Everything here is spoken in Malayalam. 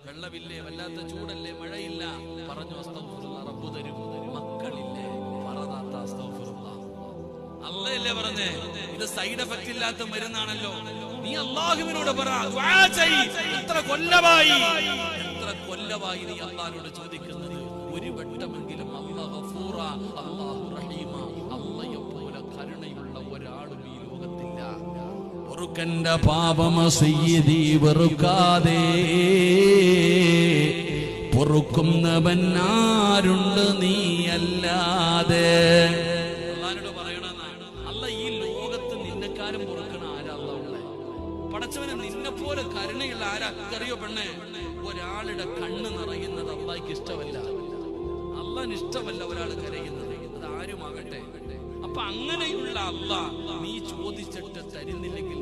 വെള്ളമില്ലേ, വല്ലാത്ത ചൂടല്ലേ, മഴയില്ല, പറഞ്ഞു അസ്തഗ്ഫിറുല്ലാ. റബ്ബ് തരും. മക്കളില്ലേ, പറതാത്ത അസ്തഗ്ഫിറുല്ലാ. അള്ളയല്ലേ പറഞ്ഞേ, ഇത് സൈഡ് എഫക്റ്റ് ഇല്ലാത്ത മരുന്നാണല്ലോ. നീ അല്ലാഹുവിനോട് പറ, ദുആ ചെയ്യ്. എത്ര കൊല്ലമായി നീ അല്ലാഹുവോട് ചോദിക്കുന്നത്? ഒരു വട്ടമെങ്കിലും അല്ലാഹു ഗഫൂറ, അല്ലാഹു റഹീമ, അല്ലാഹയെ പോലെ കരുണയുള്ള ഒരാളും ഈ ലോകത്തില്ല. പൊറുക്കന്റെ പാപമ സയ്യിദി വെറുക്കാതെ പൊറുക്കുന്നവൻ ആരുണ്ട് നീയല്ലാതെ. അല്ലാഹുവോട് പറയണമെന്നാണ്. അല്ല, ഈ ലോകത്ത് നിന്നെക്കാരും പൊറുക്കണ ആരാ? അല്ലാഹുവേ പടച്ചവനെ, നിന്നെ പോലെ കരുണയുള്ള ആരാ? അറിയോ പെണ്ണെ, ഒരാളുടെ കണ്ണ് നിറയുന്നത് അല്ലാഹുവിന് ഇഷ്ടമല്ല. അല്ലാഹുവിന് ഇഷ്ടമല്ല ഒരാൾ കരയുന്നത്, അത് ആരുമാകട്ടെ. അപ്പൊ അങ്ങനെയുള്ള അല്ലാഹ് നീ ചോദിച്ചിട്ട് തരുന്നില്ലെങ്കിൽ